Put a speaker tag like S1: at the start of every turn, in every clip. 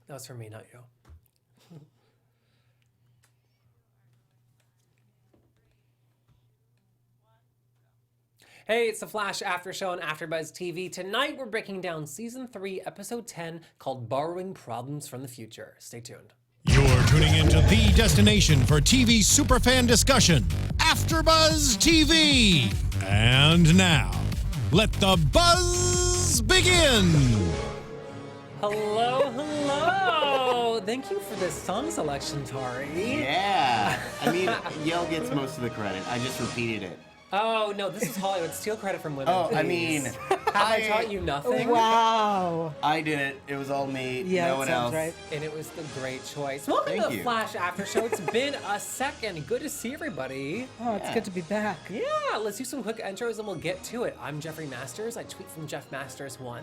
S1: That was for me, not you. Hey, it's the Flash After Show on AFTERBUZZ TV. Tonight we're breaking down Season 3, Episode 10, called Borrowing Problems from the Future. Stay tuned.
S2: You're tuning into the destination for TV superfan discussion, AFTERBUZZ TV. And now, let the buzz begin.
S1: Hello, hello. Thank you for this song selection, Tauri.
S3: Yeah. I mean, Yael gets most of the credit. I just repeated it.
S1: Oh, no, this is Hollywood. Steal credit from women,
S3: Oh,
S1: please.
S3: I mean,
S1: Have I taught you nothing?
S4: Wow.
S3: I did it. It was all me.
S4: Yeah,
S3: no
S4: that
S3: one
S4: sounds
S3: else.
S4: right.
S1: And it was the great choice. Welcome
S3: Thank
S1: to the
S3: you.
S1: Flash After Show. It's been a second. Good to see everybody.
S4: Oh, it's
S3: Yeah.
S4: good to be back.
S1: Yeah, let's do some quick intros and we'll get to it. I'm Jeffrey Masters. I tweet from Jeff Masters1.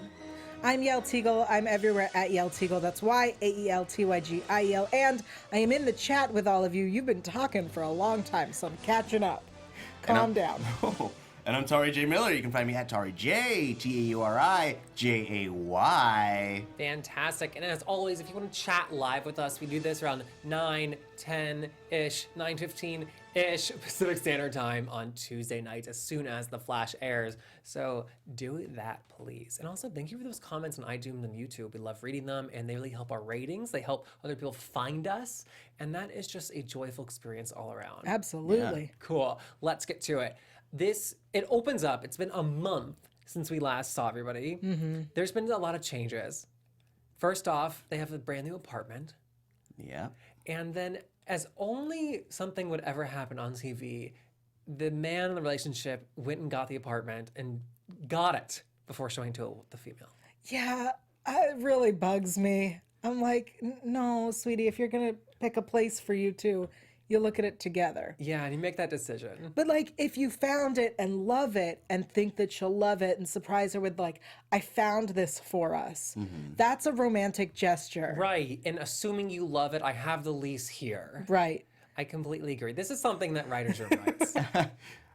S4: I'm Yael Tygiel. I'm everywhere at Yael Tygiel. That's YAELTYGIEL. And I am in the chat with all of you. You've been talking for a long time, so I'm catching up. Calm down.
S3: Oh, and I'm Tauri J. Miller. You can find me at Tauri J, TAURIJAY.
S1: Fantastic. And as always, if you want to chat live with us, we do this around 9, 10-ish, 9:15-ish Pacific Standard Time on Tuesday nights as soon as The Flash airs. So do that, please. And also, thank you for those comments on iTunes and YouTube. We love reading them, and they really help our ratings. They help other people find us, and that is just a joyful experience all around.
S4: Absolutely.
S1: Cool. Let's get to it. It opens up. It's been a month since we last saw everybody. There's been a lot of changes. First off, they have a brand new apartment.
S3: Yeah.
S1: And then, as only something would ever happen on TV, the man in the relationship went and got the apartment and got it before showing to the female.
S4: Yeah, it really bugs me. I'm like, no, sweetie, if you're going to pick a place for you two, you look at it together.
S1: Yeah, and you make that decision.
S4: But like, if you found it and love it and think that she'll love it and surprise her with like, I found this for us, that's a romantic gesture.
S1: Right, and assuming you love it, I have the lease here.
S4: Right.
S1: I completely agree. This is something that writers are writes.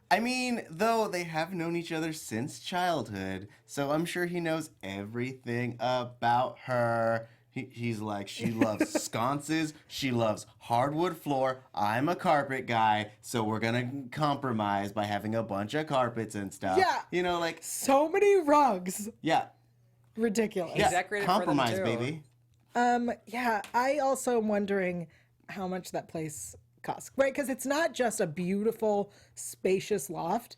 S3: I mean, though, they have known each other since childhood, so I'm sure he knows everything about her. He's like, she loves sconces, she loves hardwood floor, I'm a carpet guy, so we're gonna compromise by having a bunch of carpets and stuff.
S4: Yeah.
S3: You know, like,
S4: So many rugs.
S3: yeah.
S4: Ridiculous.
S1: He's decorated for them,
S3: Compromise,
S1: too.
S3: baby.
S4: Yeah, I also am wondering how much that place costs, right? Because it's not just a beautiful, spacious loft.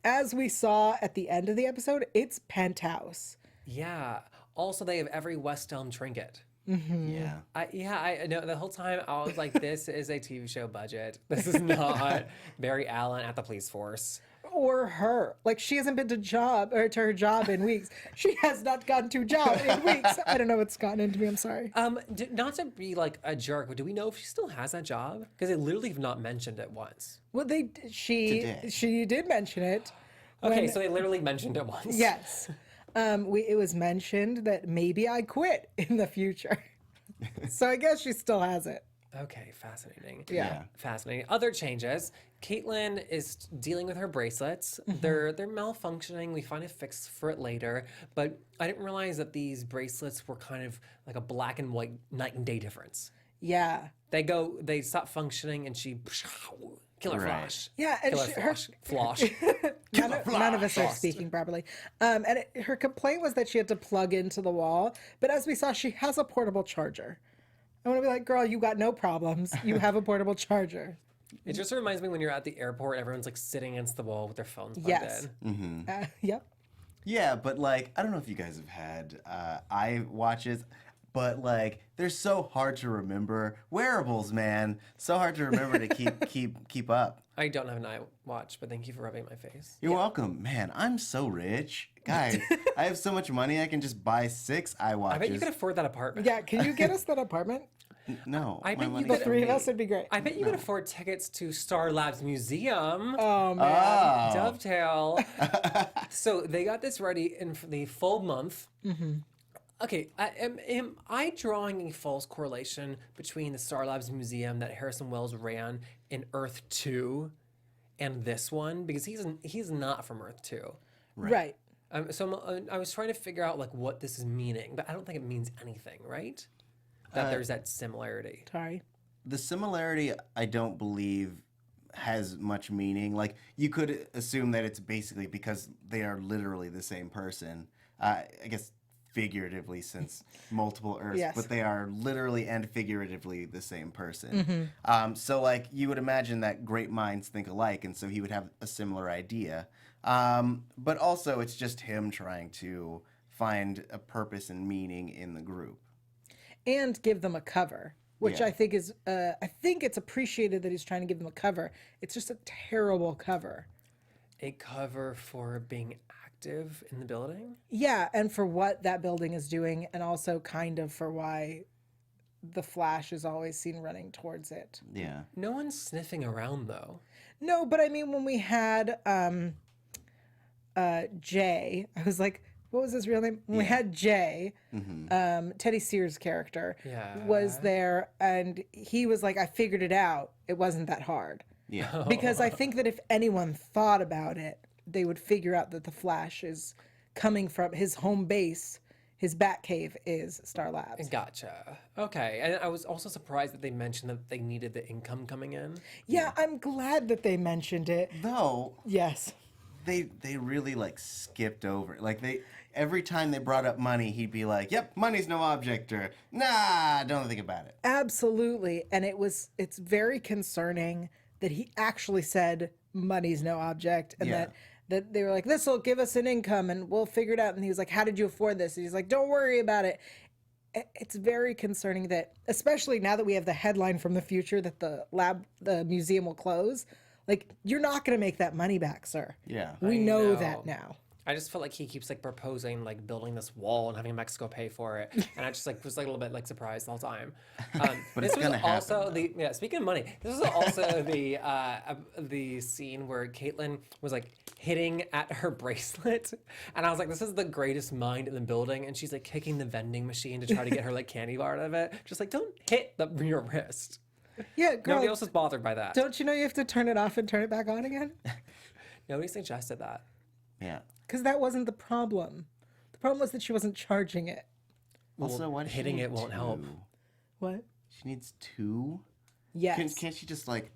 S4: As we saw at the end of the episode, it's penthouse.
S1: Yeah. Also, they have every West Elm trinket.
S3: Yeah.
S1: I know the whole time I was like, this is a TV show budget. This is not Barry Allen at the police force.
S4: Or her. Like, she hasn't been to her job in weeks. She has not gone to job in weeks. I don't know what's gotten into me. I'm sorry.
S1: Not to be like a jerk, but do we know if she still has that job? Because they literally have not mentioned it once.
S4: Well,
S3: Today.
S4: she did mention it.
S1: Okay,
S4: when-
S1: so they literally mentioned it once.
S4: Yes. It was mentioned that maybe I quit in the future. So I guess she still has it.
S1: Okay, fascinating.
S4: Yeah.
S1: Fascinating. Other changes. Caitlin is dealing with her bracelets. They're malfunctioning. We find a fix for it later. But I didn't realize that these bracelets were kind of like a black and white night and day difference.
S4: Yeah.
S1: They stop functioning and she killer
S3: Right.
S1: flash.
S4: Yeah, and
S1: Killer
S4: her
S1: flash.
S4: none of us are speaking properly. Her complaint was that she had to plug into the wall. But as we saw, she has a portable charger. I want to be like, girl, you got no problems. You have a portable charger.
S1: It just reminds me when you're at the airport, everyone's like sitting against the wall with their phones plugged
S4: Yes.
S1: in.
S4: Yep.
S3: Yeah, but like, I don't know if you guys have had eye watches, but like, they're so hard to remember. Wearables, man, so hard to remember to keep up.
S1: I don't have an eye watch, but thank you for rubbing my face.
S3: You're welcome, man. I'm so rich, guys. I have so much money. I can just buy 6 eye watches.
S1: I bet you could afford that apartment.
S4: Yeah, can you get us that apartment?
S3: No,
S1: I
S3: my
S1: bet you
S3: money's
S1: could-
S4: The three of
S3: me.
S4: us would be great.
S1: I bet you could afford tickets to Star Labs Museum.
S4: Oh, man.
S3: Oh.
S1: Dovetail. So they got this ready in the full month. Okay, am I drawing a false correlation between the Star Labs Museum that Harrison Wells ran in Earth 2 and this one? Because he's not from Earth 2.
S4: Right.
S1: I was trying to figure out like what this is meaning, but I don't think it means anything, right? that there's that similarity.
S4: Sorry.
S3: The similarity, I don't believe, has much meaning. Like, you could assume that it's basically because they are literally the same person. I guess figuratively, since multiple Earths,
S4: Yes.
S3: but they are literally and figuratively the same person. So, like, you would imagine that great minds think alike, and so he would have a similar idea. But also, it's just him trying to find a purpose and meaning in the group.
S4: And give them a cover, which
S3: Yeah.
S4: I think is, I think it's appreciated that he's trying to give them a cover. It's just a terrible cover.
S1: A cover for being active in the building?
S4: Yeah, and for what that building is doing, and also kind of for why the Flash is always seen running towards it.
S3: Yeah.
S1: No one's sniffing around, though.
S4: No, but I mean, when we had Jay, I was like, what was his real name? When we had Jay, Teddy Sears' character,
S1: Yeah.
S4: was there, and he was like, I figured it out. It wasn't that hard.
S3: Yeah.
S4: Because I think that if anyone thought about it, they would figure out that the Flash is coming from his home base. His Batcave is Star Labs.
S1: Gotcha. Okay. And I was also surprised that they mentioned that they needed the income coming in.
S4: Yeah, I'm glad that they mentioned it.
S3: Though,
S4: Yes.
S3: they really, like, skipped over it. Like, every time they brought up money, he'd be like, yep, money's no object, or, nah, don't think about it.
S4: Absolutely. And it's very concerning that he actually said money's no object, and
S3: Yeah.
S4: that they were like, this will give us an income and we'll figure it out. And he was like, how did you afford this? And he's like, don't worry about it. It's very concerning that, especially now that we have the headline from the future that the museum will close, like, you're not going to make that money back, sir.
S3: Yeah.
S4: We
S1: I
S4: know
S1: know.
S4: that now.
S1: I just feel like he keeps like proposing like building this wall and having Mexico pay for it, and I just like was like a little bit like surprised the whole time.
S3: But
S1: this
S3: it's
S1: was
S3: gonna happen,
S1: also the speaking of money, this was also the scene where Caitlin was like hitting at her bracelet, and I was like, this is the greatest mind in the building, and she's like kicking the vending machine to try to get her like candy bar out of it, just like don't hit your wrist.
S4: Yeah, girl,
S1: Nobody else was bothered by that.
S4: don't you know you have to turn it off and turn it back on again?
S1: Nobody suggested that.
S3: Yeah.
S4: Because that wasn't the problem. The problem was that she wasn't charging it.
S3: Also, why does she
S1: hitting
S3: need
S1: it won't help.
S3: two?
S4: What?
S3: She needs two?
S4: Yes.
S3: Can't she just, like,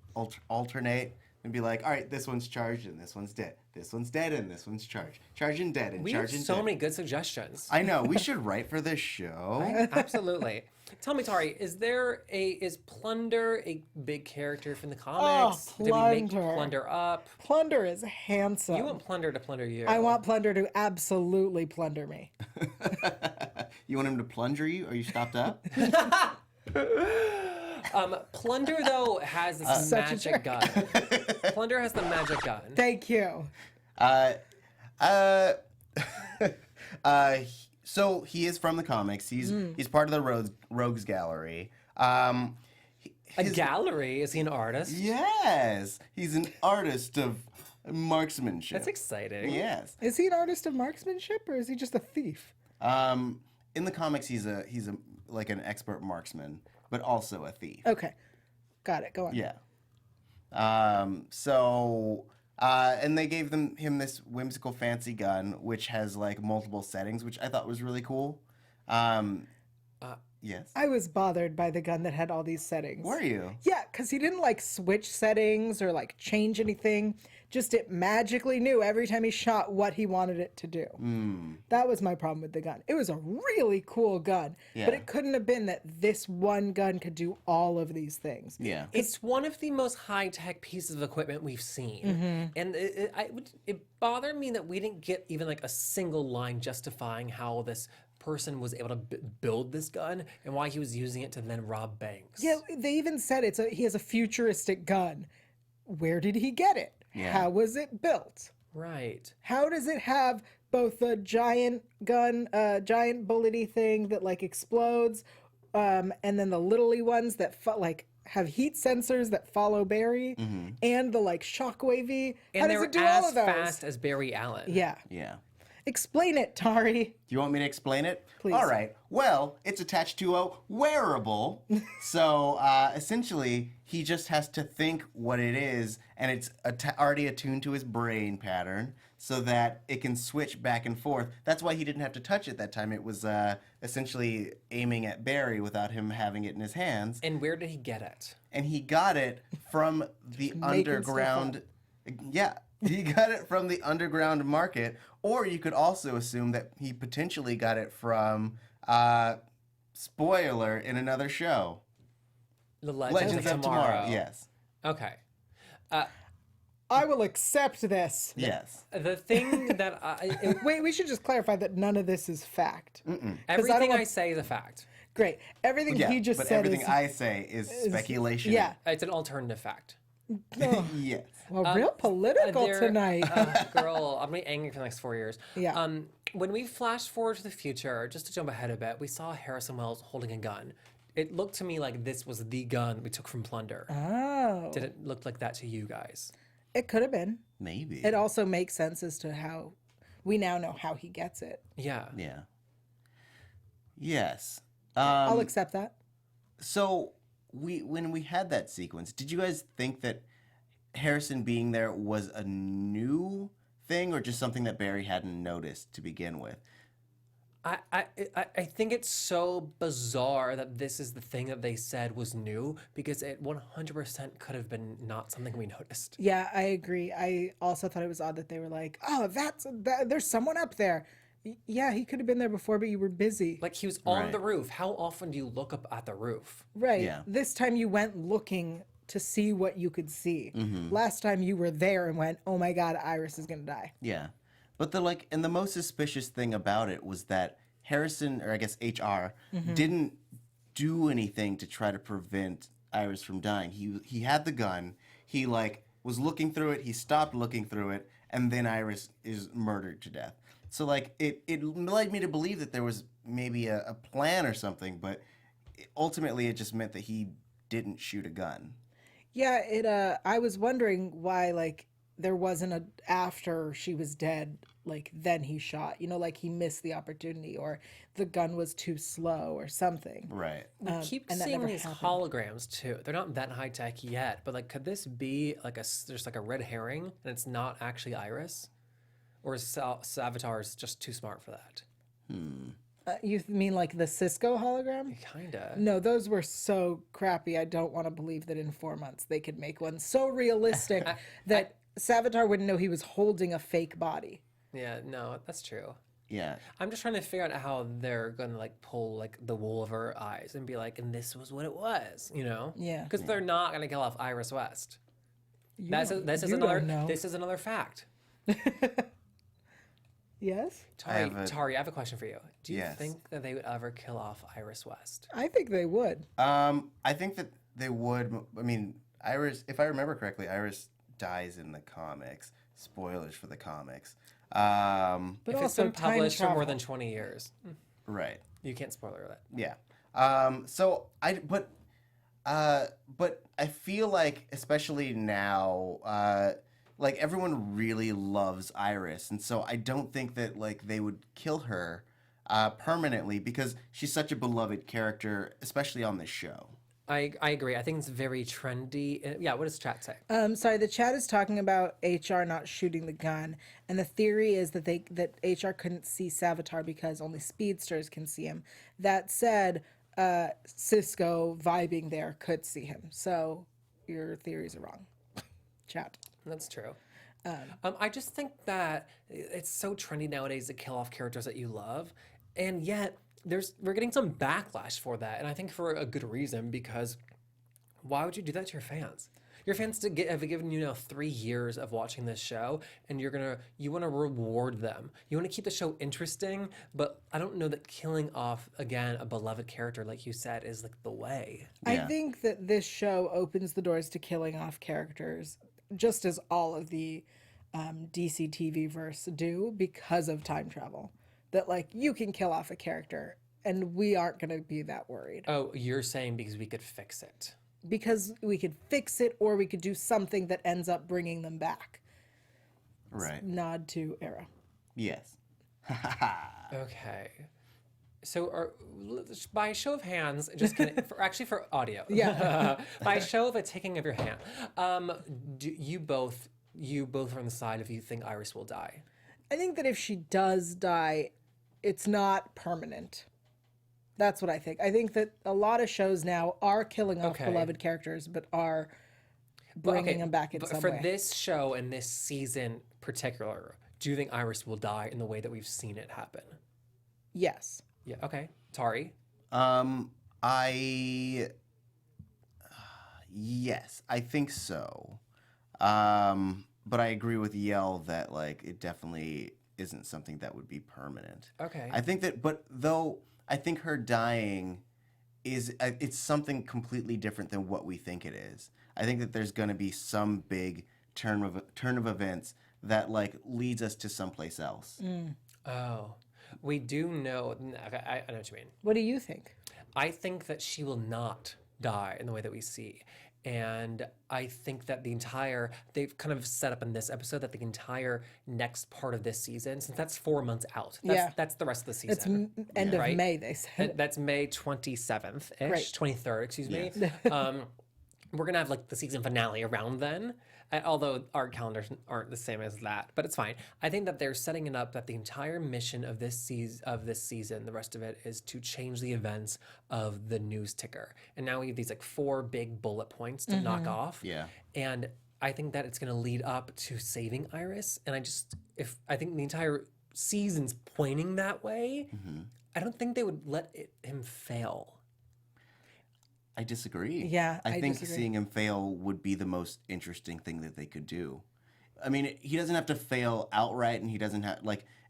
S3: alternate and be like, all right, this one's charged and this one's dead. This one's dead and this one's charged. Charging dead and
S1: We have
S3: charging
S1: so
S3: dead.
S1: many good suggestions.
S3: I know. We should write for this show.
S1: Absolutely. Tell me, Tauri, is Plunder a big character from the comics? Did we make
S4: Plunder.
S1: Plunder up?
S4: Plunder is handsome.
S1: You want Plunder to plunder you.
S4: I want Plunder to absolutely plunder me.
S3: You want him to plunger you? Are you stopped up?
S1: Plunder though has this
S4: Such a
S1: magic
S4: jerk.
S1: gun. Plunder has the magic gun.
S4: Thank you.
S3: So he is from the comics. He's part of the Rogues Gallery.
S1: A gallery? Is he an artist?
S3: Yes, he's an artist of marksmanship.
S1: That's exciting.
S3: Yes.
S4: Is he an artist of marksmanship or is he just a thief?
S3: In the comics, he's a like an expert marksman, but also a thief.
S4: Okay. Got it. Go on.
S3: Yeah. And they gave him this whimsical fancy gun, which has like multiple settings, which I thought was really cool. Yes.
S4: I was bothered by the gun that had all these settings.
S3: Were you?
S4: Yeah, because he didn't like switch settings or like change anything. Just it magically knew every time he shot what he wanted it to do. That was my problem with the gun. It was a really cool gun, but
S3: Yeah.
S4: it couldn't have been that this one gun could do all of these things.
S3: Yeah.
S1: It's one of the most high-tech pieces of equipment we've seen. And it bothered me that we didn't get even like a single line justifying how this person was able to build this gun and why he was using it to then rob banks.
S4: Yeah, they even said he has a futuristic gun. Where did he get it?
S3: Yeah.
S4: How was it built?
S1: Right.
S4: How does it have both the giant gun, giant bullety thing that like explodes, and then the littly ones that like have heat sensors that follow Barry, and the like shockwavy? How
S1: And
S4: does
S1: they're
S4: it do
S1: as
S4: all of those?
S1: fast as Barry Allen.
S4: Yeah,
S3: Yeah.
S4: Explain it, Tauri.
S3: Do you want me to explain it?
S4: Please.
S3: All right. Well, it's attached to a wearable. So essentially, he just has to think what it is, and it's already attuned to his brain pattern so that it can switch back and forth. That's why he didn't have to touch it that time. It was essentially aiming at Barry without him having it in his hands.
S1: And where did he get it?
S3: And he got it from the underground. Yeah. He got it from the underground market, or you could also assume that he potentially got it from, spoiler, in another show.
S1: The Legends of Tomorrow.
S3: Yes.
S1: Okay.
S4: I will accept this.
S3: Yes.
S1: The thing that
S4: Wait, we should just clarify that none of this is fact.
S1: everything I say is a fact.
S4: Great. Everything
S3: Yeah,
S4: he just
S3: but
S4: said
S3: everything
S4: is...
S3: I say is speculation.
S4: Yeah.
S1: It's an alternative fact.
S3: Yes.
S4: Well, real political
S1: There-
S4: tonight.
S1: Girl, I'm gonna be angry for the next 4 years.
S4: Yeah.
S1: When we flash forward to the future, just to jump ahead a bit, we saw Harrison Wells holding a gun. It looked to me like this was the gun we took from Plunder.
S4: Oh.
S1: Did it look like that to you guys?
S4: It could have been.
S3: Maybe.
S4: It also makes sense as to how we now know how he gets it.
S1: Yeah.
S3: Yeah. Yes.
S4: I'll accept that.
S3: So when we had that sequence, did you guys think that Harrison being there was a new thing or just something that Barry hadn't noticed to begin with?
S1: I think it's so bizarre that this is the thing that they said was new because it 100% could have been not something we noticed.
S4: Yeah, I agree. I also thought it was odd that they were like, "Oh, there's someone up there." Yeah, he could have been there before, but you were busy.
S1: Like he was on
S3: Right.
S1: the roof. How often do you look up at the roof?
S4: Right.
S3: Yeah.
S4: This time you went looking to see what you could see. Last time you were there and went, "Oh my God, Iris is gonna die."
S3: Yeah. But the most suspicious thing about it was that Harrison, or I guess HR, didn't do anything to try to prevent Iris from dying. He had the gun. He was looking through it. He stopped looking through it, and then Iris is murdered to death. So it led me to believe that there was maybe a plan or something, but ultimately it just meant that he didn't shoot a gun.
S4: Yeah, I was wondering why there wasn't a after she was dead, then he shot. He missed the opportunity or the gun was too slow or something.
S3: Right.
S1: We keep
S4: and that
S1: seeing
S4: never
S1: these
S4: happened.
S1: holograms too. They're not that high tech yet, but could this be just a red herring and it's not actually Iris? Or is Savitar's just too smart for that?
S4: You mean the Cisco hologram?
S1: Kinda.
S4: No, those were so crappy. I don't want to believe that in 4 months they could make one so realistic that Savitar wouldn't know he was holding a fake body.
S1: Yeah, no, that's true.
S3: Yeah.
S1: I'm just trying to figure out how they're gonna pull the wool over her eyes and be and this was what it was,
S4: Yeah.
S1: Because they're not gonna kill off Iris West. This is
S4: you
S1: another.
S4: don't know.
S1: This is another fact.
S4: Yes?
S1: Tari, I have a question for you. Do you
S3: Yes.
S1: think that they would ever kill off Iris West?
S4: I think they would.
S3: I think that they would. I mean, Iris, if I remember correctly, Iris dies in the comics. Spoilers for the comics.
S4: But
S1: If it's
S4: also
S1: been
S4: time
S1: published for more
S4: travel.
S1: than 20 years,
S3: Right.
S1: you can't spoiler that.
S3: Yeah. But I feel like, especially now, everyone really loves Iris, and so I don't think that they would kill her permanently because she's such a beloved character, especially on this show.
S1: I agree. I think it's very trendy. Yeah, what does chat say?
S4: Sorry, the chat is talking about HR not shooting the gun, and the theory is that that HR couldn't see Savitar because only speedsters can see him. That said, Cisco vibing there could see him. So your theories are wrong. Chat.
S1: That's true. I just think that it's so trendy nowadays to kill off characters that you love, and yet we're getting some backlash for that, and I think for a good reason, because why would you do that to your fans? Your fans have given you now 3 years of watching this show, and you want to reward them. You want to keep the show interesting, but I don't know that killing off again a beloved character, like you said, is the way.
S4: I
S3: Yeah.
S4: think that this show opens the doors to killing off characters, just as all of the DC TV verse do, because of time travel. That you can kill off a character, and we aren't going to be that worried.
S1: Oh, you're saying because we could fix it.
S4: Because we could fix it, or we could do something that ends up bringing them back.
S3: Right.
S4: Nod to Era.
S3: Yes.
S1: Okay. So, by show of hands, just kidding, for audio.
S4: Yeah.
S1: By show of a taking of your hand, do you both are on the side if you think Iris will die?
S4: I think that if she does die, it's not permanent. That's what I think. I think that a lot of shows now are killing off
S1: Okay.
S4: beloved characters, but are bringing them back in
S1: but
S4: some
S1: for
S4: way.
S1: this show and this season particular, do you think Iris will die in the way that we've seen it happen?
S4: Yes.
S1: Yeah. Okay. Tari.
S3: Yes, I think so. But I agree with Yael that like it definitely isn't something that would be permanent.
S1: Okay.
S3: I think that, but though I think her dying is it's something completely different than what we think it is. I think that there's going to be some big turn of events that like leads us to someplace else.
S1: Oh, we do know. Okay, I know what you mean.
S4: What do you think?
S1: I think that she will not die in the way that we see. And I think that they've kind of set up in this episode that the entire next part of this season, since that's 4 months out, that's the rest of the season.
S4: It's end of
S1: right?
S4: May, they said.
S1: That's May 27th-ish,
S4: Right.
S1: 23rd, excuse me.
S3: Yes.
S1: We're going to have like the season finale around then, although our calendars aren't the same as that, but it's fine. I think that they're setting it up that the entire mission of this season, the rest of it, is to change the events of the news ticker. And now we have these like 4 big bullet points to knock off.
S3: Yeah.
S1: And I think that it's going to lead up to saving Iris. And I think the entire season's pointing that way, I don't think they would let him fail.
S3: I disagree.
S4: Yeah, I
S3: think
S4: disagree.
S3: seeing him fail would be the most interesting thing that they could do. I mean, he doesn't have to fail outright, and he doesn't have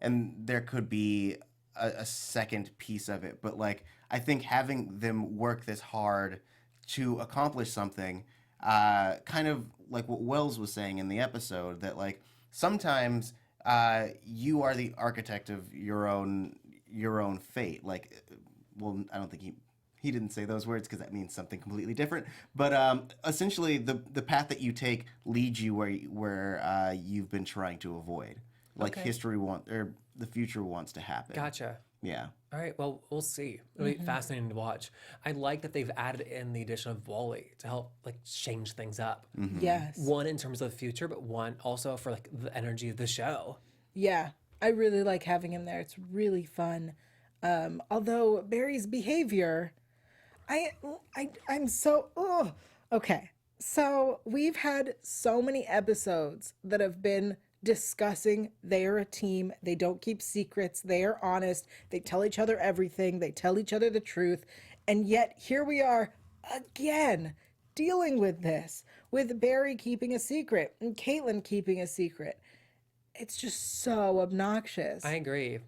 S3: and there could be a second piece of it. But like, I think having them work this hard to accomplish something, kind of like what Wells was saying in the episode, that like sometimes you are the architect of your own fate. Like, well, I don't think he didn't say those words because that means something completely different. But essentially, the path that you take leads you where you've been trying to avoid. Like
S1: Okay.
S3: The future wants to happen.
S1: Gotcha.
S3: Yeah.
S1: All right, well, we'll see. It'll be fascinating to watch. I like that they've added in the addition of Wally to help like change things up.
S4: Yes.
S1: One in terms of the future, but one also for like the energy of the show.
S4: Yeah. I really like having him there. It's really fun. Although Barry's behavior, I'm so okay. So we've had so many episodes that have been discussing they're a team, they don't keep secrets, they are honest, they tell each other everything, they tell each other the truth, and yet here we are again dealing with this, with Barry keeping a secret and Caitlin keeping a secret. It's just so obnoxious.
S1: I agree.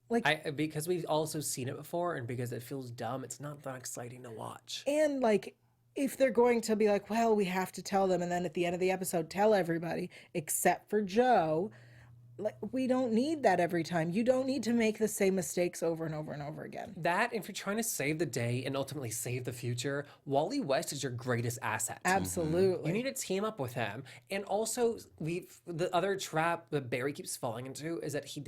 S4: Like,
S1: Because we've also seen it before, and because it feels dumb, it's not that exciting to watch.
S4: and like, if they're going to be like, well, we have to tell them, and then at the end of the episode, tell everybody except for Joe, like, we don't need that every time. You don't need to make the same mistakes over and over and over again.
S1: That, if you're trying to save the day and ultimately save the future, Wally West is your greatest asset.
S4: Absolutely.
S1: You need to team up with him. And also, the other trap that Barry keeps falling into is that he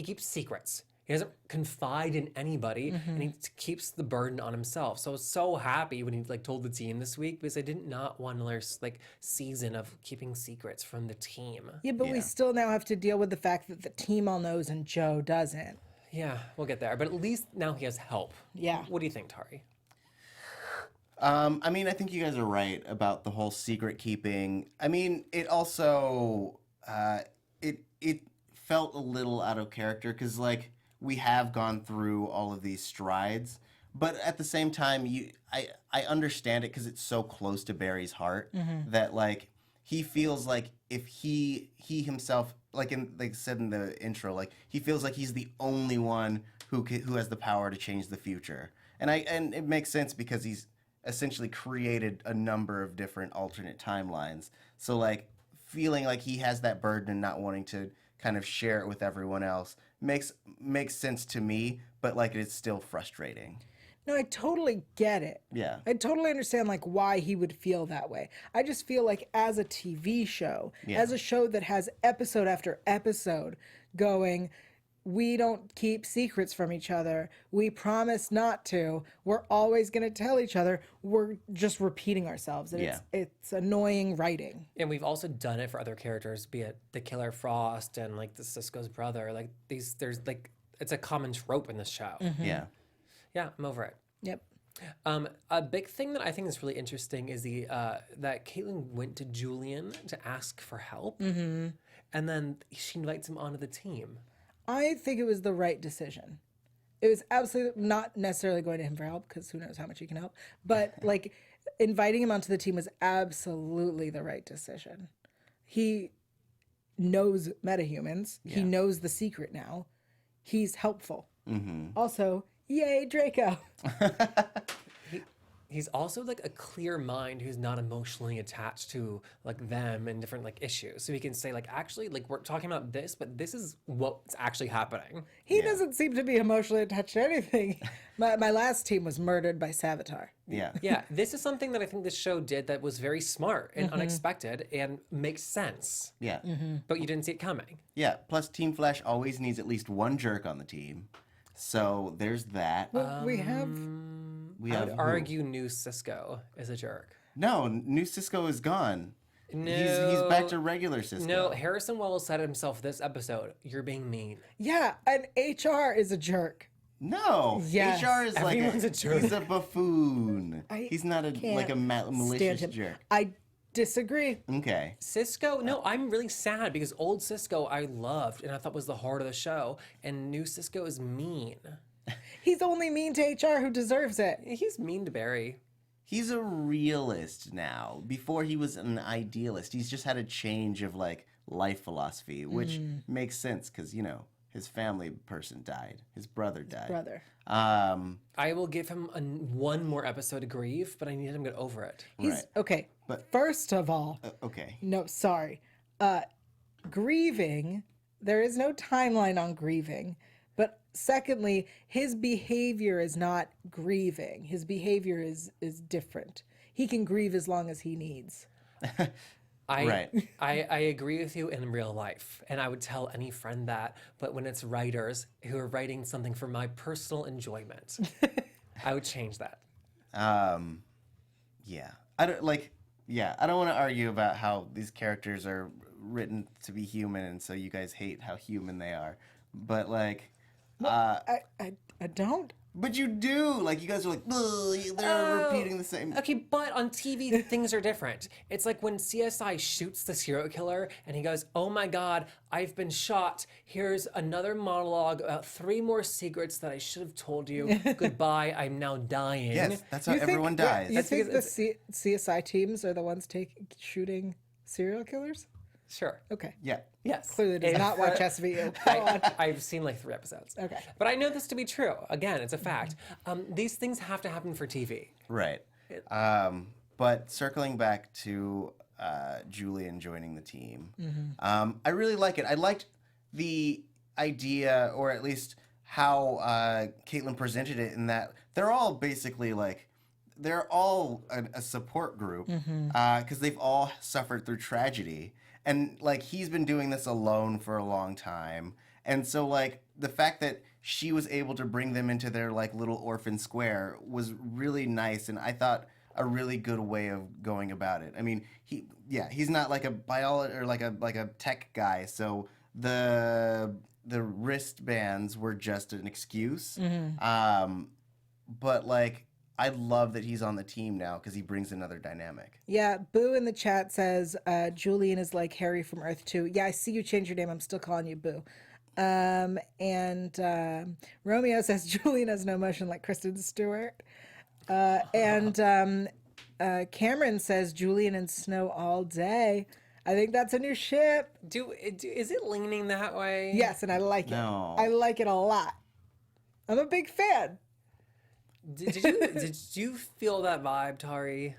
S1: keeps secrets. He doesn't confide in anybody, and he keeps the burden on himself. So I was so happy when he like told the team this week, because I did not want another like season of keeping secrets from the team.
S4: Yeah, but we still now have to deal with the fact that the team all knows and Joe doesn't.
S1: Yeah, we'll get there. But at least now he has help.
S4: Yeah.
S1: What do you think, Tari?
S3: I mean, I think you guys are right about the whole secret keeping. I mean, it also it felt a little out of character because like we have gone through all of these strides, but at the same time, I understand it because it's so close to Barry's heart that like he feels like if he himself, like said in the intro, like he feels like he's the only one who has the power to change the future, and it makes sense because he's essentially created a number of different alternate timelines. So like feeling like he has that burden and not wanting to kind of share it with everyone else makes sense to me, but like it's still frustrating.
S4: No, I totally get it.
S3: Yeah.
S4: I totally understand like why he would feel that way. I just feel like as a TV show, as a show that has episode after episode going, we don't keep secrets from each other. We promise not to. We're always going to tell each other. We're just repeating ourselves. And it's annoying writing.
S1: And we've also done it for other characters, be it the Killer Frost and like the Cisco's brother. Like there's like, it's a common trope in this show.
S3: Yeah.
S1: Yeah, I'm over it.
S4: Yep.
S1: A big thing that I think is really interesting is that Caitlin went to Julian to ask for help, and then she invites him onto the team.
S4: I think it was the right decision. It was absolutely not necessarily going to him for help, because who knows how much he can help. But like inviting him onto the team was absolutely the right decision. He knows metahumans. Yeah. He knows the secret now. He's helpful. Also, yay, Draco.
S1: He's also like a clear mind who's not emotionally attached to like them and different like issues. So he can say like, actually, like we're talking about this, but this is what's actually happening.
S4: He doesn't seem to be emotionally attached to anything. My last team was murdered by Savitar.
S3: Yeah.
S1: Yeah. This is something that I think this show did that was very smart and unexpected and makes sense.
S3: Yeah.
S1: But you didn't see it coming.
S3: Yeah. Plus, Team Flash always needs at least one jerk on the team. So there's that.
S4: Well, we have
S1: I would argue New Cisco is a jerk.
S3: No, New Cisco is gone.
S1: No.
S3: He's back to regular Cisco.
S1: No, Harrison Wells said himself this episode, you're being mean.
S4: Yeah, and HR is a jerk.
S3: No.
S4: Yes.
S3: HR is
S1: Everyone's a jerk.
S3: He's a buffoon. He's not
S4: can't
S3: malicious
S4: stand him.
S3: jerk.
S4: I disagree.
S3: Okay.
S1: Cisco, no, I'm really sad because old Cisco I loved and I thought was the heart of the show, and new Cisco is mean.
S4: He's only mean to HR who deserves it.
S1: He's mean to Barry.
S3: He's a realist now. Before he was an idealist. He's just had a change of like life philosophy, which makes sense because, you know, his family person died. His brother died.
S1: I will give him one more episode to grieve, but I need him to get over it.
S4: He's okay.
S3: But
S4: first of all,
S3: okay.
S4: No, sorry. Grieving, there is no timeline on grieving. But secondly, his behavior is not grieving. His behavior is different. He can grieve as long as he needs.
S1: I agree with you in real life, and I would tell any friend that, but when it's writers who are writing something for my personal enjoyment, I would change that.
S3: Yeah. I don't want to argue about how these characters are written to be human and so you guys hate how human they are. But like
S4: I don't.
S3: But you do. Like, you guys are like, ugh, they're repeating the same.
S1: Okay, but on TV, things are different. It's like when CSI shoots the serial killer and he goes, oh my God, I've been shot. Here's another monologue about 3 more secrets that I should have told you. Goodbye, I'm now dying.
S3: Yes, that's how everyone dies.
S4: You think the CSI teams are the ones shooting serial killers?
S1: Sure.
S4: Okay.
S3: Yeah.
S1: Yes.
S4: Clearly does not watch SVU. Go on.
S1: I've seen like 3 episodes.
S4: Okay.
S1: But I know this to be true. Again, it's a fact. These things have to happen for TV.
S3: Right. But circling back to Julian joining the team, I really like it. I liked the idea, or at least how Caitlin presented it, in that they're all basically like, they're all a support group because they've all suffered through tragedy. And, like, he's been doing this alone for a long time. And so, like, the fact that she was able to bring them into their, like, little orphan square was really nice. And I thought a really good way of going about it. I mean, he's not like a biologist or like a tech guy. So the wristbands were just an excuse. But, like, I love that he's on the team now because he brings another dynamic.
S4: Yeah, Boo in the chat says Julian is like Harry from Earth 2. Yeah, I see you change your name. I'm still calling you Boo. And Romeo says Julian has no emotion like Kristen Stewart. And Cameron says Julian and Snow all day. I think that's a new ship.
S1: Is it leaning that way?
S4: Yes, and I like it. I like it a lot. I'm a big fan.
S1: Did you feel that vibe, Tauri?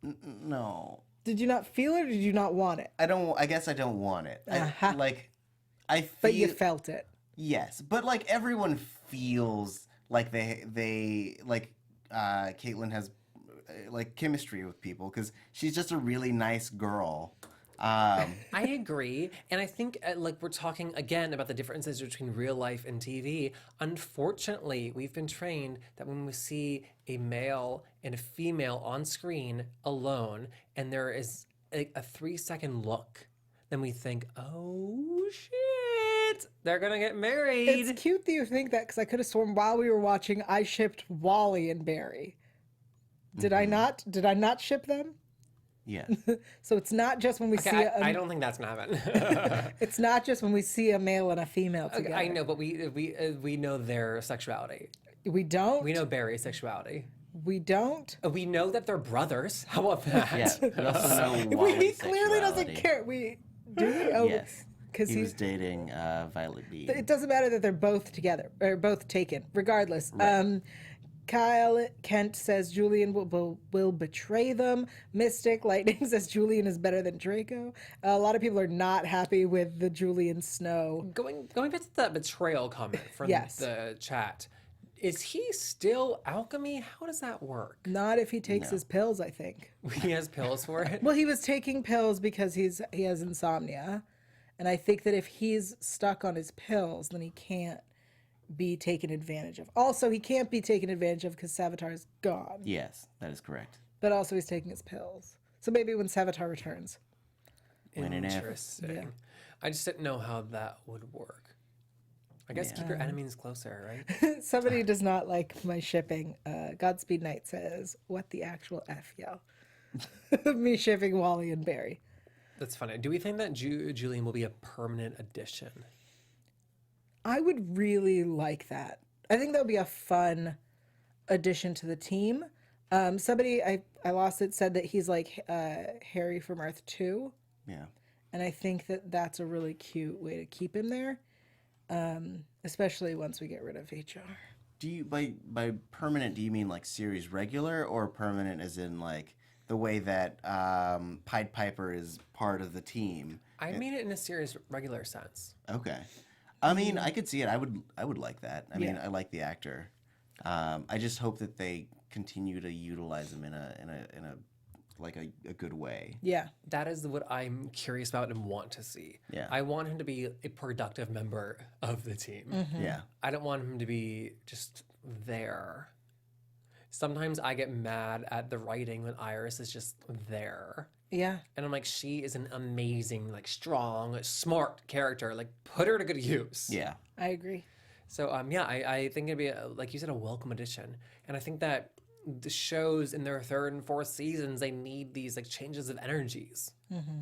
S3: No.
S4: Did you not feel it, or did you not want it?
S3: I guess I don't want it. I feel.
S4: But you felt it.
S3: Yes, but like everyone feels like they like Caitlin has like chemistry with people because she's just a really nice girl.
S1: I agree. And I think, like, we're talking again about the differences between real life and TV. Unfortunately, we've been trained that when we see a male and a female on screen alone, and there is a 3-second look, then we think, oh, shit, they're going to get married.
S4: It's cute that you think that, because I could have sworn while we were watching, I shipped Wally and Barry. Did I not? Did I not ship them?
S3: Yeah.
S4: So it's not just when we see
S1: I don't think that's gonna happen.
S4: it's not just when we see a male and a female together.
S1: I know, but we know their sexuality.
S4: We don't.
S1: We know Barry's sexuality.
S4: We don't.
S1: We know that they're brothers. How about that?
S3: Yeah. We also know
S4: He
S3: Wally's
S4: clearly doesn't
S3: sexuality.
S4: care. We do. We? Oh,
S3: Yes.
S4: because
S3: He was dating Violet Bee.
S4: It doesn't matter that they're both together or both taken. Regardless. Kyle Kent says Julian will betray them. Mystic Lightning says Julian is better than Draco. A lot of people are not happy with the Julian Snow.
S1: Going back to that betrayal comment from
S4: Yes.
S1: the chat. Is he still alchemy? How does that work?
S4: Not if he takes his pills, I think.
S1: He has pills for it.
S4: Well, he was taking pills because he has insomnia. And I think that if he's stuck on his pills, then he can't be taken advantage of. Also, he can't be taken advantage of because Savitar's gone.
S3: Yes, that is correct.
S4: But also he's taking his pills. So maybe when Savitar returns.
S3: When and if.
S1: Interesting.
S4: Yeah.
S1: I just didn't know how that would work. I guess keep your enemies closer, right?
S4: Somebody does not like my shipping. Godspeed Knight says, what the actual F, yo? Me shipping Wally and Barry.
S1: That's funny. Do we think that Julian will be a permanent addition?
S4: I would really like that. I think that would be a fun addition to the team. Somebody, I lost it, said that he's like Harry from Earth 2.
S3: Yeah.
S4: And I think that that's a really cute way to keep him there, especially once we get rid of HR.
S3: Do you by permanent? Do you mean like series regular, or permanent as in like the way that Pied Piper is part of the team?
S1: I mean it in a serious, regular sense.
S3: Okay. I mean, I could see it. I would like that. I mean, I like the actor. I just hope that they continue to utilize him in a like a good way.
S4: Yeah.
S1: That is what I'm curious about and want to see.
S3: Yeah.
S1: I want him to be a productive member of the team.
S3: Yeah.
S1: I don't want him to be just there. Sometimes I get mad at the writing when Iris is just there.
S4: Yeah.
S1: And I'm like, she is an amazing, like, strong, smart character. Like, put her to good use.
S3: Yeah.
S4: I agree.
S1: So, yeah, I think it'd be, like you said, a welcome addition. And I think that the shows in their 3rd and 4th seasons, they need these, like, changes of energies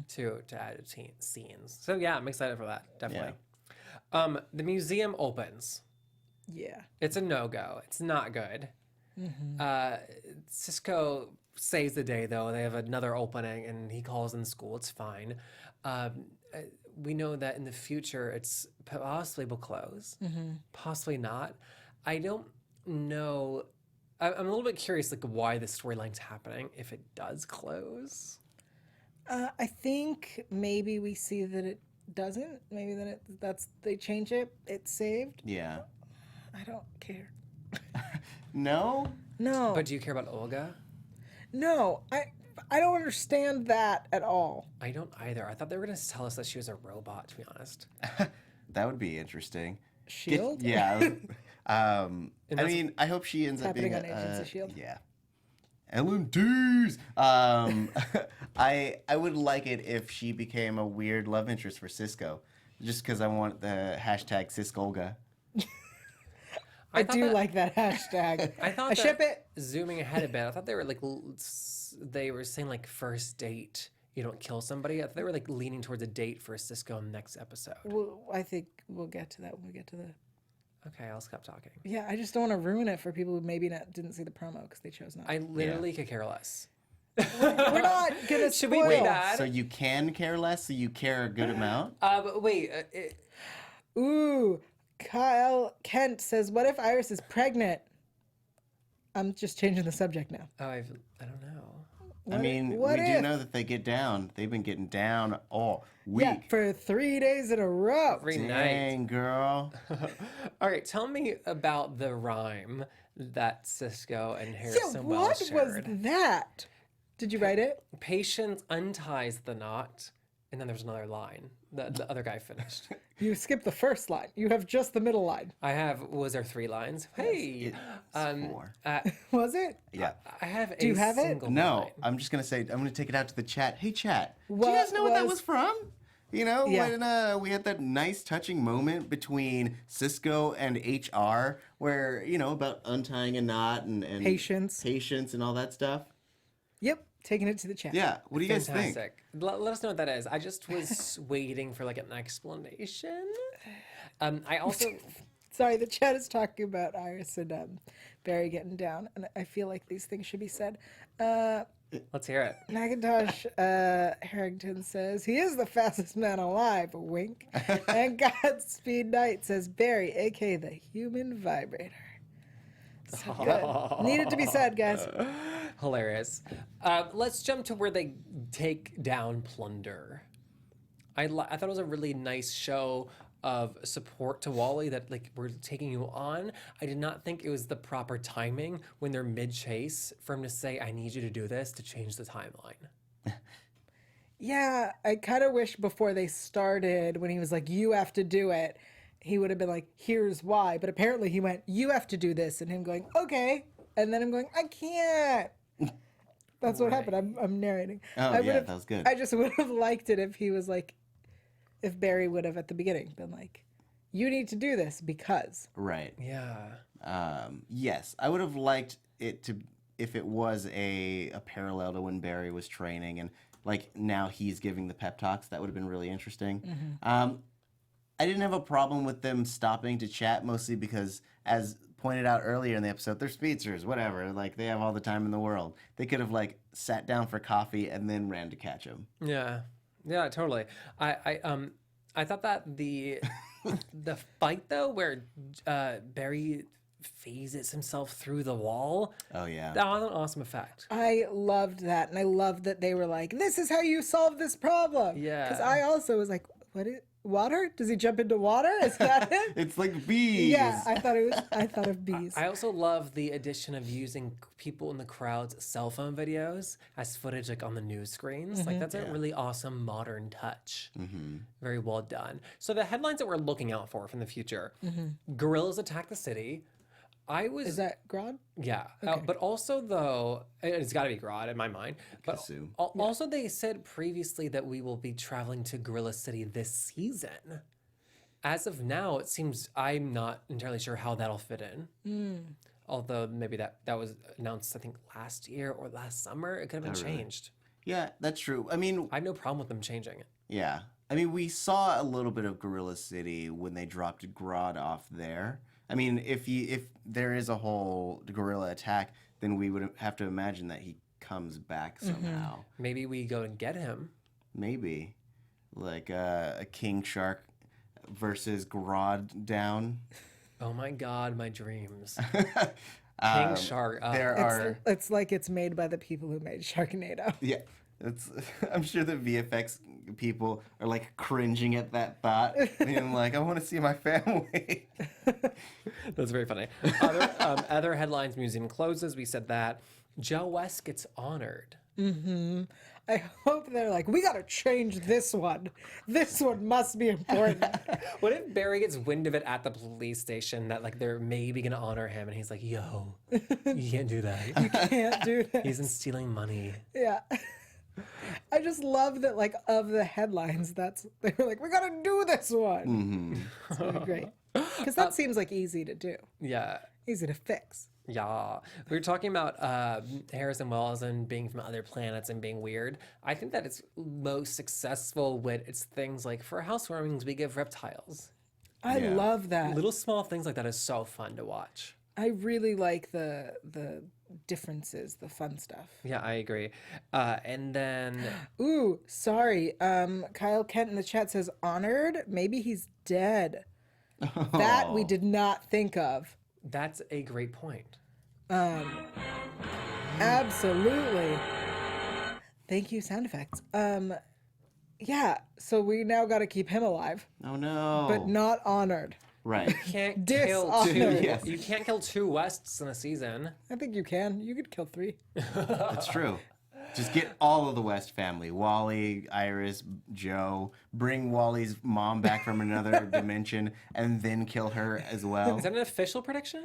S1: to add to scenes. So, yeah, I'm excited for that, definitely. The museum opens.
S4: Yeah.
S1: It's a no-go. It's not good. Cisco saves the day, though. They have another opening, and he calls in school. It's fine. We know that in the future, it's possibly will close. Possibly not. I don't know. I'm a little bit curious, like, why the storyline's happening if it does close.
S4: I think maybe we see that it doesn't. Maybe that they change it. It's saved.
S3: Yeah.
S4: I don't care.
S3: No.
S4: No.
S1: But do you care about Olga?
S4: No. I don't understand that at all.
S1: I don't either. I thought they were going to tell us that she was a robot, to be honest.
S3: That would be interesting.
S4: Shield?
S3: Yeah. I mean, I hope she ends up being
S4: happening on Agents of S.H.I.E.L.D.?
S3: Yeah. LMDs. I would like it if she became a weird love interest for Cisco, just because I want the hashtag Ciscolga.
S4: I do like that hashtag.
S1: I
S4: ship it.
S1: Zooming ahead a bit, I thought they were like they were saying like first date. You don't kill somebody. I thought they were like leaning towards a date for Cisco next episode.
S4: Well, I think we'll get to that when we get to the.
S1: Okay, I'll stop talking.
S4: Yeah, I just don't want to ruin it for people who maybe didn't see the promo because they chose not.
S1: I literally could care less.
S4: We're not gonna.
S1: Should we
S4: spoil.
S1: wait that?
S3: So you can care less, so you care a good amount.
S1: But wait.
S4: Ooh, Kyle Kent says, "What if Iris is pregnant?" I'm just changing the subject now.
S1: I don't know.
S3: I mean, we do know that they get down. They've been getting down all week.
S4: Yeah, for 3 days in a row.
S1: Every
S3: Dang,
S1: night.
S3: girl.
S1: All right, tell me about the rhyme that Cisco and
S4: Yeah,
S1: Harrison Wells
S4: what
S1: shared.
S4: was that? Did you write it?
S1: Patience unties the knot. And then there's another line. The other guy finished.
S4: You skipped the first line. You have just the middle line.
S1: Was there 3 lines? Hey!
S3: It's 4.
S4: Was it?
S3: Yeah.
S1: I have
S4: Do you have it?
S1: single
S3: No,
S1: line.
S3: I'm just gonna say, I'm gonna take it out to the chat. Hey, chat. Do you
S4: What
S3: guys know what that
S4: was-
S3: was from? You know,
S4: Yeah.
S3: when we had that nice touching moment between Cisco and HR where, about untying a knot and
S4: Patience.
S3: and all that stuff.
S4: Yep. Taking it to the chat.
S3: Yeah. What do you guys think?
S1: Fantastic. Let us know what that is. I just was waiting for like an explanation. I also
S4: Sorry, the chat is talking about Iris and Barry getting down, and I feel like these things should be said.
S1: let's hear it.
S4: Macintosh Harrington says he is the fastest man alive. Wink. And Godspeed Knight says Barry, aka the human vibrator. So good. Needed to be said, guys.
S1: Hilarious. Let's jump to where they take down Plunder. I thought it was a really nice show of support to Wally that like we're taking you on. I did not think it was the proper timing when they're mid-chase for him to say, I need you to do this to change the timeline.
S4: Yeah, I kind of wish before they started, when he was like, you have to do it, he would have been like, here's why. But apparently he went, you have to do this. And him going, okay. And then I'm going, I can't. That's what happened. I'm narrating.
S3: Oh,
S4: I
S3: yeah,
S4: would've-
S3: that was good.
S4: I just would have liked it if he was like, if Barry would have at the beginning been like, you need to do this because.
S3: Right.
S1: Yeah.
S3: Yes, I would have liked it to if it was a parallel to when Barry was training and like now he's giving the pep talks. That would have been really interesting. I didn't have a problem with them stopping to chat, mostly because, as pointed out earlier in the episode, they're speedsters, whatever. Like, they have all the time in the world. They could have, like, sat down for coffee and then ran to catch him.
S1: Yeah. Yeah, totally. I thought that the fight though, where Barry phases himself through the wall.
S3: Oh, yeah.
S1: That was an awesome effect.
S4: I loved that. And I loved that they were like, this is how you solve this problem.
S1: Yeah.
S4: Because I also was like, what is water? Does he jump into water? Is that it?
S3: It's like bees.
S4: Yeah, I thought of bees.
S1: I also love the addition of using people in the crowd's cell phone videos as footage like on the news screens. Like that's a really awesome modern touch. Very well done. So the headlines that we're looking out for from the future: gorillas attack the city.
S4: Is that Grodd?
S1: Yeah, but also though it's got to be Grodd in my mind. But
S3: assume.
S1: Also they said previously that we will be traveling to Gorilla City this season. As of now, it seems I'm not entirely sure how that'll fit in. Although maybe that was announced I think last year or last summer. It could have been changed.
S3: Yeah, that's true. I mean,
S1: I have no problem with them changing it.
S3: yeah. I mean, we saw a little bit of Gorilla City when they dropped Grodd off there. I mean, if there is a whole gorilla attack, then we would have to imagine that he comes back somehow.
S1: Maybe we go and get him.
S3: Maybe, like a king shark versus Grodd down.
S1: Oh my God, my dreams. King Shark.
S4: It's like it's made by the people who made Sharknado.
S3: Yeah, I'm sure the VFX people are like cringing at that thought, being like, "I want to see my family."
S1: That's very funny. Other headlines: museum closes. We said that. Joe West gets honored.
S4: I hope they're like, we gotta change this one. This one must be important.
S1: What if Barry gets wind of it at the police station that like they're maybe gonna honor him, and he's like, "Yo, you can't do that.
S4: Can't do that.
S1: He's in stealing money."
S4: Yeah. I just love that, like, of the headlines, they were like, we gotta do this one. It's really great. Because that seems like easy to do,
S1: Yeah.
S4: easy to fix.
S1: Yeah. We were talking about Harrison Wells and being from other planets and being weird. I think that it's most successful when it's things like for housewarmings, we give reptiles.
S4: I love that.
S1: Little small things like that is so fun to watch.
S4: I really like the differences, the fun stuff.
S1: Yeah, I agree. And then
S4: Ooh, sorry. Kyle Kent in the chat says honored. Maybe he's dead. That we did not think of.
S1: that's a great point.
S4: Absolutely. Thank you, sound effects. Yeah, so we now got to keep him alive,
S3: Oh no!
S4: but not honored.
S3: Right.
S1: Can't
S4: Dishonored.
S1: kill two.
S3: Yes.
S1: You can't kill two Wests in a season.
S4: I think you can. You could kill 3.
S3: That's true. Just get all of the West family. Wally, Iris, Joe. Bring Wally's mom back from another dimension and then kill her as well.
S1: Is that an official prediction?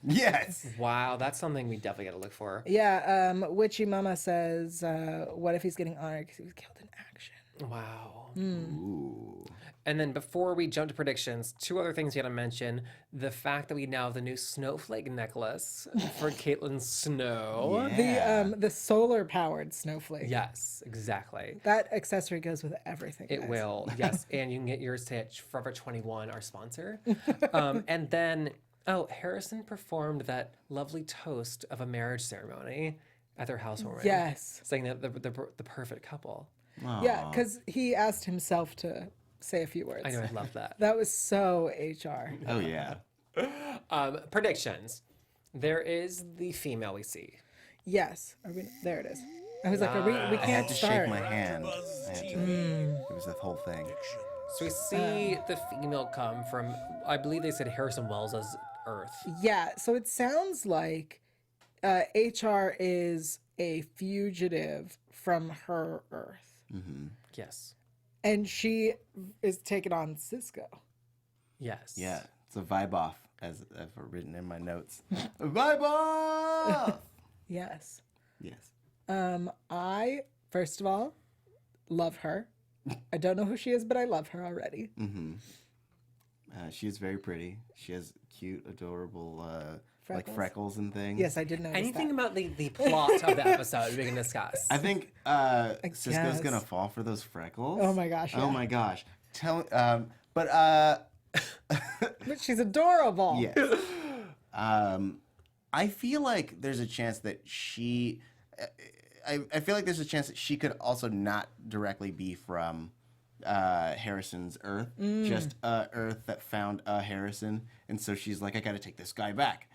S3: Yes.
S1: Wow, that's something we definitely got to look for.
S4: Yeah, Witchy Mama says, what if he's getting honored because he was killed in action?
S1: Wow.
S3: Ooh.
S1: And then before we jump to predictions, two other things you got to mention. The fact that we now have the new snowflake necklace for Caitlin Snow.
S3: Yeah.
S4: The solar-powered snowflake.
S1: Yes, exactly.
S4: That accessory goes with everything.
S1: It
S4: guys.
S1: will, yes. And you can get yours to Forever 21, our sponsor. And then, Harrison performed that lovely toast of a marriage ceremony at their housewarming.
S4: Yes.
S1: Saying that the perfect couple.
S4: Yeah, because he asked himself to say a few words.
S1: I know, I love that.
S4: That was so HR.
S3: Oh, yeah.
S1: Predictions. There is the female we see.
S4: Yes. There it is. I was like, we
S3: I had
S4: can't
S3: to
S4: start.
S3: shake my hand. It was the whole thing.
S1: So we see the female come from, I believe they said Harrison Wells as Earth.
S4: Yeah, so it sounds like HR is a fugitive from her Earth.
S1: Yes.
S4: And she is taking on Cisco.
S1: Yes.
S3: Yeah, it's a vibe off, as I've written in my notes. Vibe off!
S4: Yes.
S3: Yes.
S4: I, first of all, love her. I don't know who she is, but I love her already.
S3: She is very pretty. She has cute, adorable, like
S4: Freckles?
S3: freckles and things.
S4: Yes, I did notice
S1: Anything
S4: that.
S1: about the plot of the episode we can discuss?
S3: I think Cisco's
S4: guess.
S3: gonna fall for those freckles.
S4: Oh my gosh,
S3: Oh
S4: yeah.
S3: my gosh. But
S4: But she's adorable.
S3: yes. I feel like there's a chance that she. I feel like there's a chance that she could also not directly be from Harrison's Earth, just Earth that found Harrison, and so she's like, I got to take this guy back.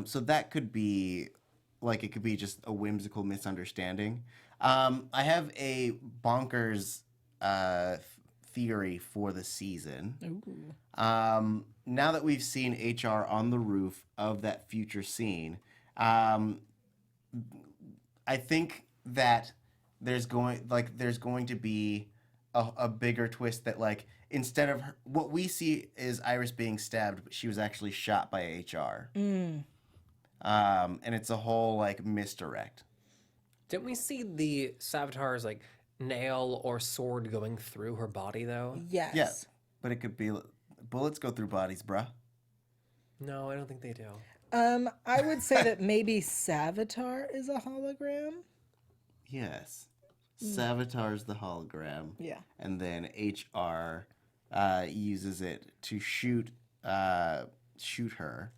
S3: So that could be, like, it could be just a whimsical misunderstanding. I have a bonkers theory for the season.
S4: Ooh.
S3: Now that we've seen HR on the roof of that future scene, I think that there's going to be a bigger twist that, like, instead of what we see is Iris being stabbed, but she was actually shot by HR. And it's a whole, like, misdirect.
S1: Didn't we see the Savitar's, like, nail or sword going through her body, though?
S4: Yes.
S3: Yeah, but it could be bullets go through bodies, bruh.
S1: No, I don't think they do.
S4: I would say that maybe Savitar is a hologram.
S3: Yes. Savitar's the hologram.
S4: Yeah.
S3: And then HR uses it to shoot her.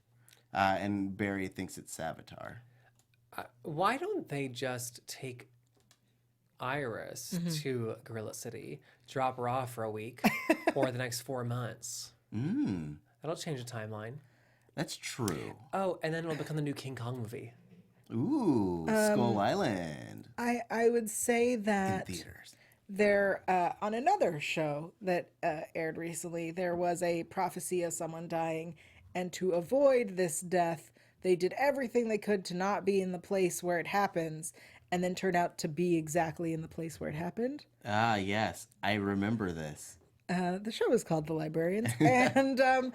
S3: And Barry thinks it's Savitar.
S1: Why don't they just take Iris to Gorilla City, drop her off for a week or the next 4 months? That'll change the timeline.
S3: That's true.
S1: Oh, and then it'll become the new King Kong movie.
S3: Ooh, Skull Island.
S4: I would say
S3: In
S4: that
S3: theaters.
S4: there on another show that aired recently, there was a prophecy of someone dying, and to avoid this death, they did everything they could to not be in the place where it happens, and then turn out to be exactly in the place where it happened.
S3: Ah, yes. I remember this.
S4: The show is called The Librarians, and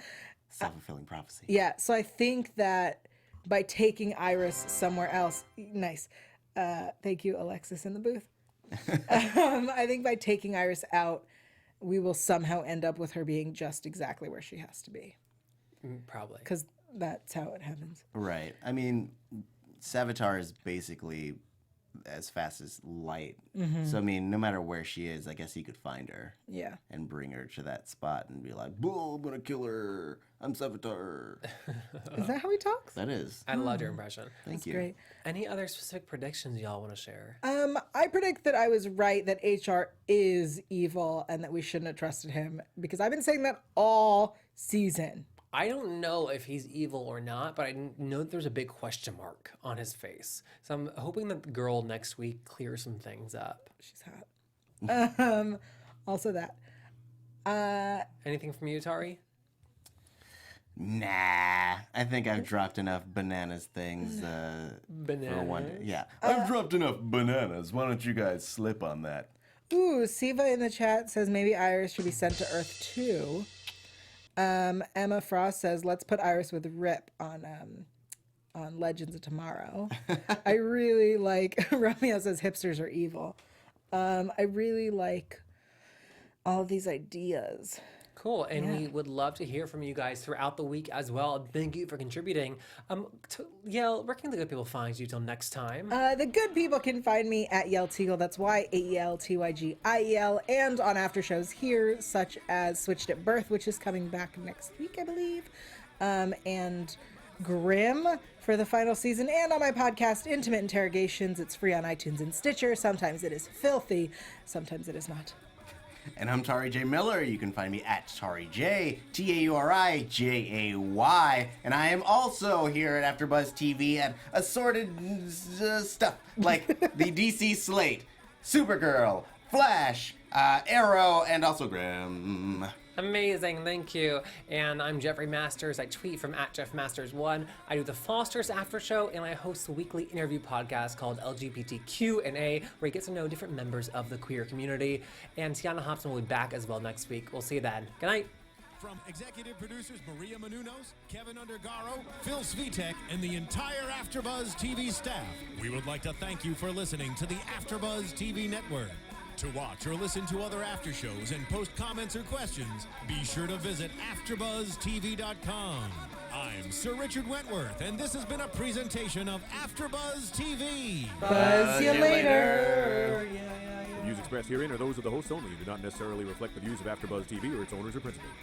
S3: Self-fulfilling prophecy.
S4: yeah, so I think that by taking Iris somewhere else, nice. Thank you, Alexis in the booth. I think by taking Iris out, we will somehow end up with her being just exactly where she has to be,
S1: Probably.
S4: because that's how it happens.
S3: Right. I mean, Savitar is basically as fast as light. So, I mean, no matter where she is, I guess he could find her
S4: Yeah.
S3: and bring her to that spot and be like, "Bull, I'm gonna kill her. I'm Savitar."
S4: Is that how he talks?
S3: That is.
S1: I loved your impression.
S3: Thank you.
S4: Great.
S1: Any other specific predictions y'all want to share?
S4: I predict that I was right that HR is evil and that we shouldn't have trusted him, because I've been saying that all season.
S1: I don't know if he's evil or not, but I know that there's a big question mark on his face. So I'm hoping that the girl next week clears some things up.
S4: She's hot. Also that.
S1: Anything from you, Tauri?
S3: Nah, I think I've dropped enough bananas things for one day. Yeah, I've dropped enough bananas. Why don't you guys slip on that?
S4: Ooh, Siva in the chat says maybe Iris should be sent to Earth too. Emma Frost says let's put Iris with Rip on Legends of Tomorrow. I really like. Romeo says hipsters are evil. I really like all of these ideas.
S1: Cool, and we would love to hear from you guys throughout the week as well. Thank you for contributing. Yael, where can the good people find you till next time?
S4: The good people can find me at Yael Tygiel. That's YAELTYGIEL, and on after shows here, such as Switched at Birth, which is coming back next week, I believe, and Grimm for the final season, and on my podcast, Intimate Interrogations. It's free on iTunes and Stitcher. Sometimes it is filthy, sometimes it is not.
S3: And I'm Tauri J. Miller. You can find me at Tauri J, TAURIJAY. And I am also here at AfterBuzz TV at assorted stuff like the DC Slate, Supergirl, Flash, Arrow, and also Grimm.
S1: Amazing, thank you. And I'm Jeffrey Masters. I tweet from @JeffMasters1. I do the Foster's After Show, and I host a weekly interview podcast called LGBTQ&A, where you get to know different members of the queer community. And Tiana Hobson will be back as well next week. We'll see you then. Good night.
S2: From executive producers Maria Menounos, Kevin Undergaro, Phil Svitek, and the entire AfterBuzz TV staff, we would like to thank you for listening to the AfterBuzz TV network. To watch or listen to other after shows and post comments or questions, be sure to visit AfterBuzzTV.com. I'm Sir Richard Wentworth, and this has been a presentation of AfterBuzz TV.
S4: Buzz you later.
S5: The views expressed herein are those of the hosts only and do not necessarily reflect the views of AfterBuzz TV or its owners or principals.